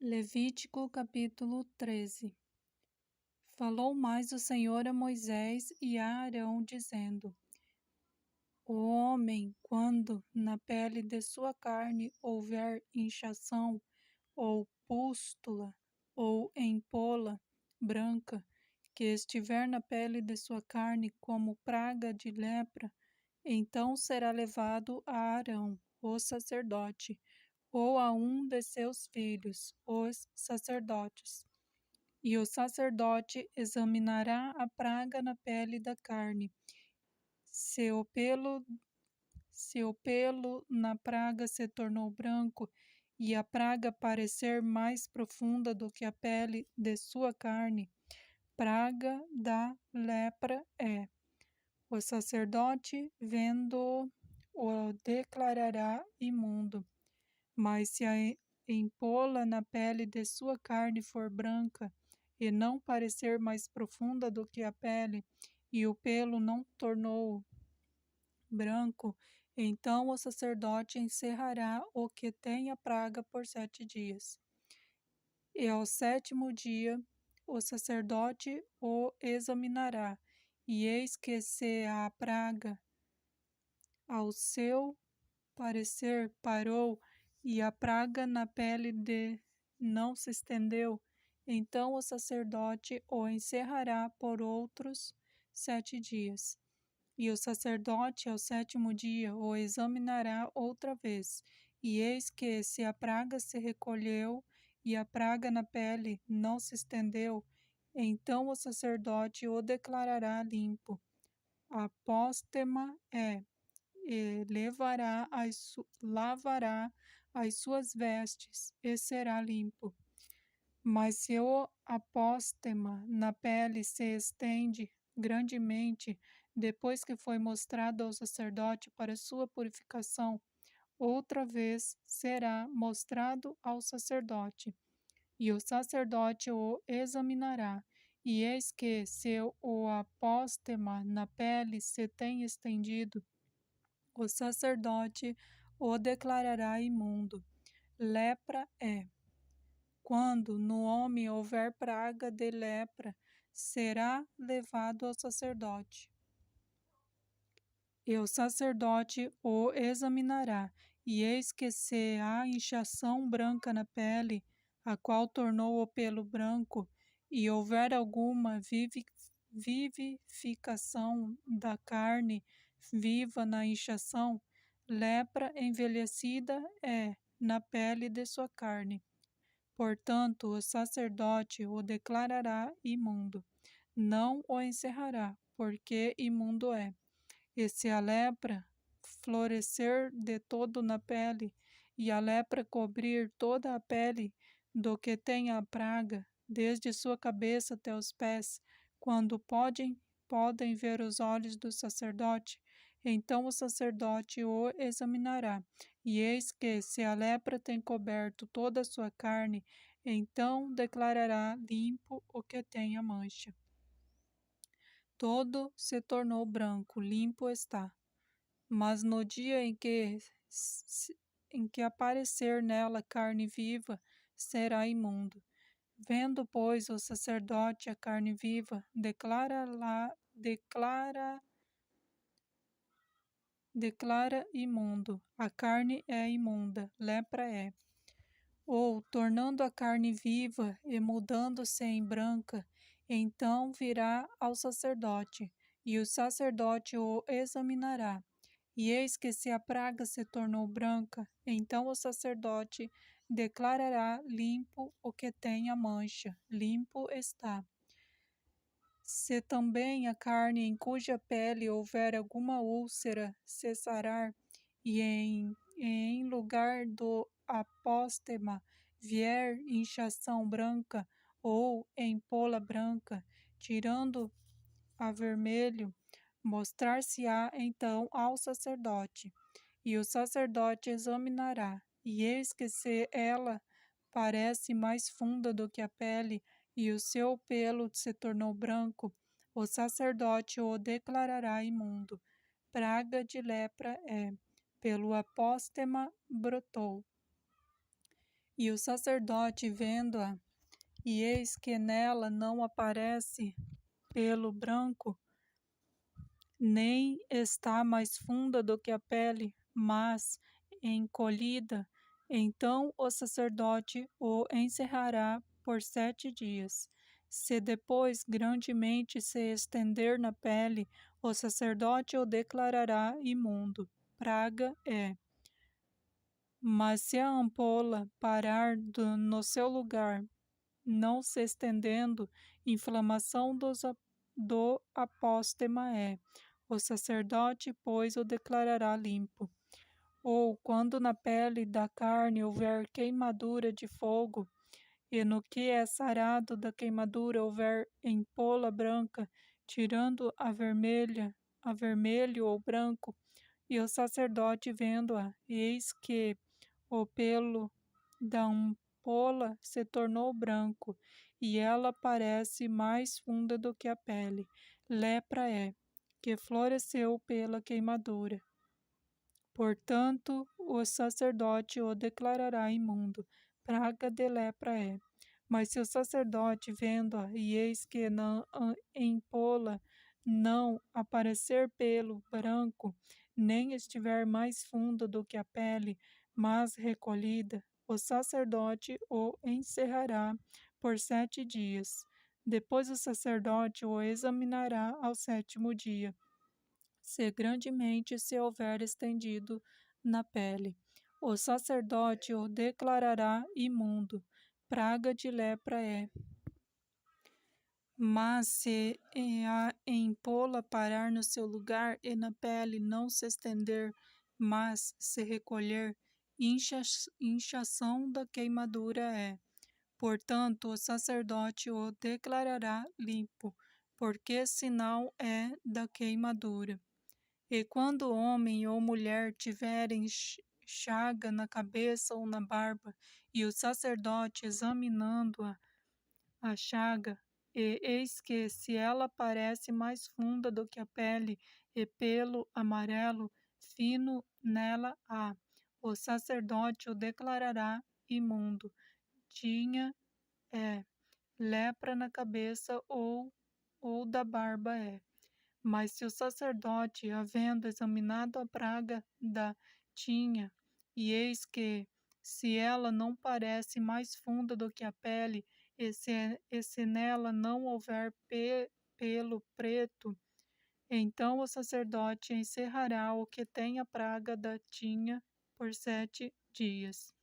Levítico capítulo 13. Falou mais o Senhor a Moisés e a Arão, dizendo: O homem, quando na pele de sua carne houver inchação, ou pústula, ou empola branca, que estiver na pele de sua carne como praga de lepra, então será levado a Arão, o sacerdote, ou a um de seus filhos, os sacerdotes. E o sacerdote examinará a praga na pele da carne. Se o pelo na praga se tornou branco, e a praga parecer mais profunda do que a pele de sua carne, praga da lepra é. O sacerdote, vendo-o, o declarará imundo. Mas se a empola na pele de sua carne for branca, e não parecer mais profunda do que a pele, e o pelo não tornou branco, então o sacerdote encerrará o que tem a praga por 7 dias. E ao 7º dia o sacerdote o examinará, e eis que se a praga ao seu parecer parou, e a praga na pele não se estendeu, então o sacerdote o encerrará por outros 7 dias. E o sacerdote ao 7º dia o examinará outra vez, e eis que se a praga se recolheu, e a praga na pele não se estendeu, então o sacerdote o declarará limpo. Apóstema é, e lavará as suas vestes, e será limpo. Mas se o apóstema na pele se estende grandemente, depois que foi mostrado ao sacerdote para sua purificação, outra vez será mostrado ao sacerdote, e o sacerdote o examinará. E eis que, se o apóstema na pele se tem estendido, o sacerdote o declarará imundo. Lepra é. Quando no homem houver praga de lepra, será levado ao sacerdote. E o sacerdote o examinará, e eis que se há inchação branca na pele, a qual tornou o pelo branco, e houver alguma vivificação da carne viva na inchação, lepra envelhecida é na pele de sua carne. Portanto, o sacerdote o declarará imundo, não o encerrará, porque imundo é. E se a lepra florescer de todo na pele, e a lepra cobrir toda a pele do que tem a praga, desde sua cabeça até os pés, quando podem ver os olhos do sacerdote, então o sacerdote o examinará. E eis que, se a lepra tem coberto toda a sua carne, então declarará limpo o que tem a mancha. Todo se tornou branco, limpo está. Mas no dia em que aparecer nela carne viva, será imundo. Vendo, pois, o sacerdote a carne viva, declara imundo. A carne é imunda, lepra é. Ou, tornando a carne viva e mudando-se em branca, então virá ao sacerdote, e o sacerdote o examinará. E eis que se a praga se tornou branca, então o sacerdote declarará limpo o que tem a mancha, limpo está. Se também a carne em cuja pele houver alguma úlcera se sarar, e em lugar do apóstema vier inchação branca ou empola branca, tirando a vermelho, mostrar-se-á então ao sacerdote, e o sacerdote examinará, e eis que se ela parece mais funda do que a pele, e o seu pelo se tornou branco, o sacerdote o declarará imundo. Praga de lepra é, pelo apóstema brotou. E o sacerdote, vendo-a, e eis que nela não aparece pelo branco, nem está mais funda do que a pele, mas encolhida, então o sacerdote o encerrará por 7 dias. Se depois grandemente se estender na pele, o sacerdote o declarará imundo. Praga é. Mas se a ampola parar no seu lugar, não se estendendo, inflamação do apóstema é. O sacerdote, pois, o declarará limpo. Ou, quando na pele da carne houver queimadura de fogo, e no que é sarado da queimadura houver empola branca, tirando a vermelho ou branco, e o sacerdote vendo-a, eis que o pelo da ampola se tornou branco, e ela parece mais funda do que a pele. Lepra é, que floresceu pela queimadura. Portanto, o sacerdote o declarará imundo. Praga de lepra é. Mas se o sacerdote, vendo-a, e eis que na empola não aparecer pelo branco, nem estiver mais fundo do que a pele, mas recolhida, o sacerdote o encerrará por 7 dias. Depois o sacerdote o examinará ao 7º dia, se grandemente se houver estendido na pele. O sacerdote o declarará imundo. Praga de lepra é. Mas se a empola parar no seu lugar e na pele não se estender, mas se recolher, inchação da queimadura é. Portanto, o sacerdote o declarará limpo, porque sinal é da queimadura. E quando homem ou mulher tiverem chaga na cabeça ou na barba, e o sacerdote examinando a chaga, e eis que se ela parece mais funda do que a pele, e pelo amarelo fino nela há, o sacerdote o declarará imundo. Tinha lepra na cabeça ou da barba é. Mas se o sacerdote, havendo examinado a praga da tinha, e eis que, se ela não parece mais funda do que a pele, e se nela não houver pelo preto, então o sacerdote encerrará o que tem a praga da tinha por 7 dias.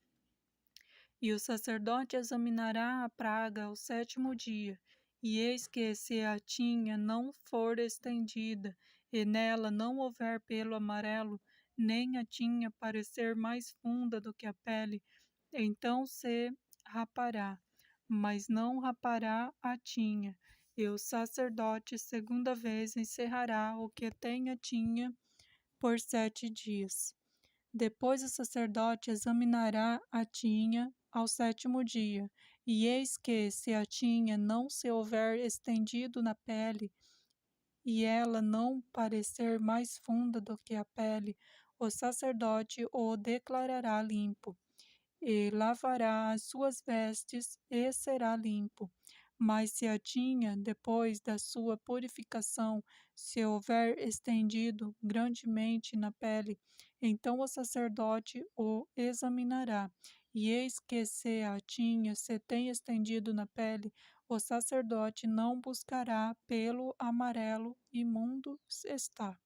E o sacerdote examinará a praga ao 7º dia, e eis que, se a tinha não for estendida, e nela não houver pelo amarelo, nem a tinha parecer mais funda do que a pele, então se rapará, mas não rapará a tinha. E o sacerdote, segunda vez, encerrará o que tem a tinha por 7 dias. Depois o sacerdote examinará a tinha ao 7º dia, e eis que, se a tinha não se houver estendido na pele, e ela não parecer mais funda do que a pele, o sacerdote o declarará limpo, e lavará as suas vestes, e será limpo. Mas se a tinha, depois da sua purificação, se houver estendido grandemente na pele, então o sacerdote o examinará. E eis que, se a tinha se tem estendido na pele, o sacerdote não buscará pelo amarelo, imundo está.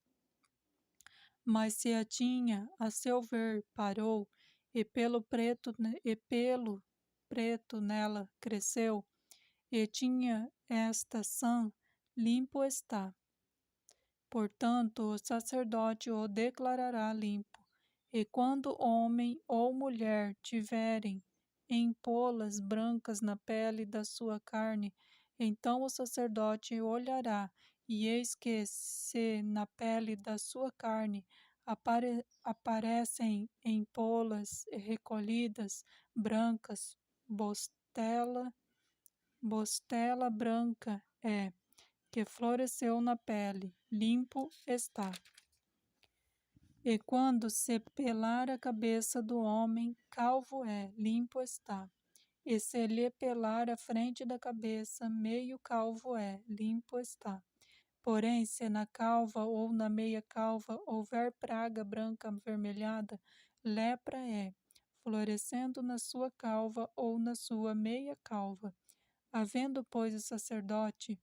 Mas se a tinha, a seu ver, parou, e pelo preto nela cresceu, e tinha esta sã, limpo está. Portanto, o sacerdote o declarará limpo. E quando homem ou mulher tiverem empolas brancas na pele da sua carne, então o sacerdote olhará, e eis que, se na pele da sua carne aparecem empolas recolhidas, brancas, bostela branca é, que floresceu na pele, limpo está. E quando se pelar a cabeça do homem, calvo é, limpo está. E se lhe pelar a frente da cabeça, meio calvo é, limpo está. Porém, se na calva ou na meia calva houver praga branca avermelhada, lepra é, florescendo na sua calva ou na sua meia calva. Havendo, pois, o sacerdote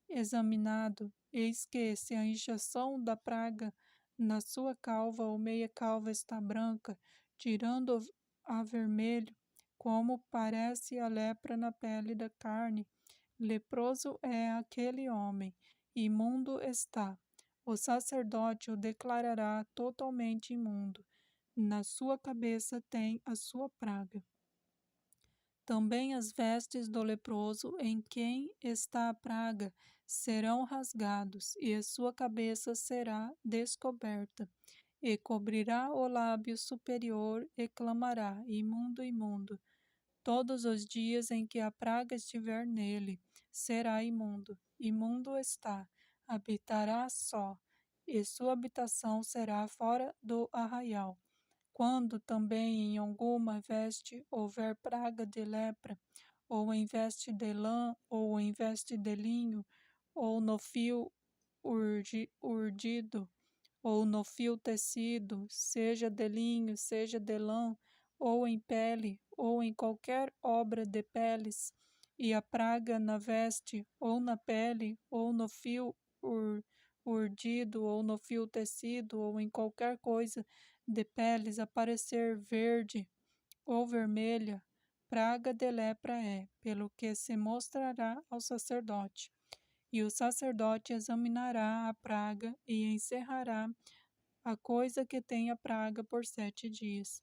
examinado, eis que, se a injeção da praga na sua calva ou meia calva está branca, tirando a vermelho, como parece a lepra na pele da carne, leproso é aquele homem, imundo está. O sacerdote o declarará totalmente imundo. Na sua cabeça tem a sua praga. Também as vestes do leproso em quem está a praga serão rasgados, e a sua cabeça será descoberta, e cobrirá o lábio superior, e clamará: imundo, imundo. Todos os dias em que a praga estiver nele, será imundo. Imundo está, habitará só, e sua habitação será fora do arraial. Quando também em alguma veste houver praga de lepra, ou em veste de lã, ou em veste de linho, ou no fio urdido, ou no fio tecido, seja de linho, seja de lã, ou em pele, ou em qualquer obra de peles, e a praga na veste, ou na pele, ou no fio urdido, ou no fio tecido, ou em qualquer coisa de peles aparecer verde ou vermelha, praga de lepra é, pelo que se mostrará ao sacerdote. E o sacerdote examinará a praga e encerrará a coisa que tem a praga por 7 dias.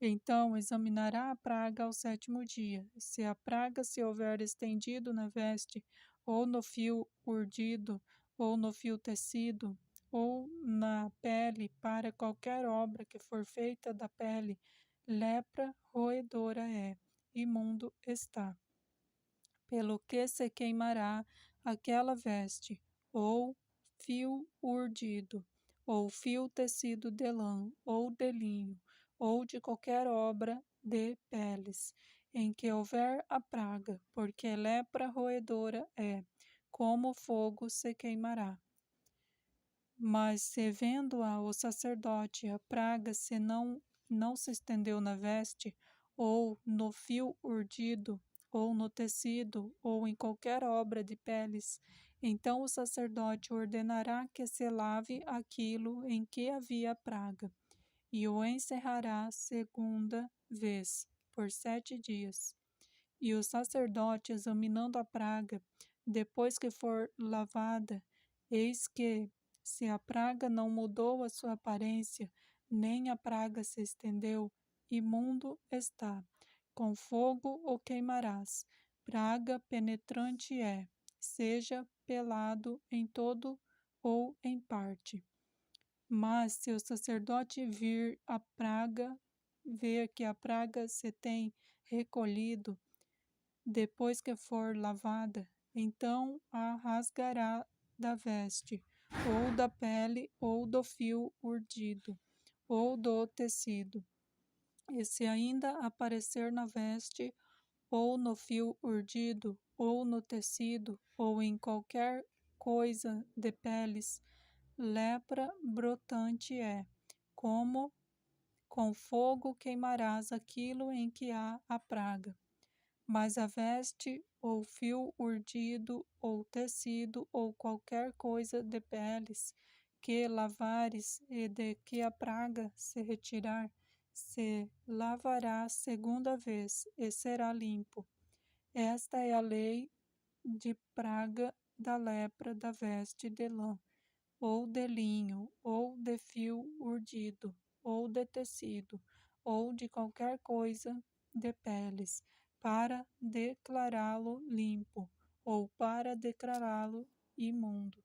Então examinará a praga ao 7º dia. Se a praga se houver estendido na veste, ou no fio urdido, ou no fio tecido, ou na pele, para qualquer obra que for feita da pele, lepra roedora é, imundo está. Pelo que se queimará aquela veste, ou fio urdido, ou fio tecido de lã, ou de linho, ou de qualquer obra de peles, em que houver a praga, porque lepra roedora é, como fogo se queimará. Mas se vendo-a o sacerdote a praga se não se estendeu na veste, ou no fio urdido, ou no tecido, ou em qualquer obra de peles, então o sacerdote ordenará que se lave aquilo em que havia praga, e o encerrará segunda vez, por 7 dias. E o sacerdote, examinando a praga, depois que for lavada, eis que, se a praga não mudou a sua aparência, nem a praga se estendeu, imundo está. Com fogo o queimarás. Praga penetrante é, seja pelado em todo ou em parte. Mas se o sacerdote ver que a praga se tem recolhido, depois que for lavada, então a rasgará da veste, ou da pele, ou do fio urdido, ou do tecido. E se ainda aparecer na veste, ou no fio urdido, ou no tecido, ou em qualquer coisa de peles, lepra brotante é, como com fogo queimarás aquilo em que há a praga. Mas a veste, ou fio urdido, ou tecido, ou qualquer coisa de peles, que lavares e de que a praga se retirar, se lavará segunda vez, e será limpo. Esta é a lei de praga da lepra da veste de lã, ou de linho, ou de fio urdido, ou de tecido, ou de qualquer coisa de peles, para declará-lo limpo, ou para declará-lo imundo.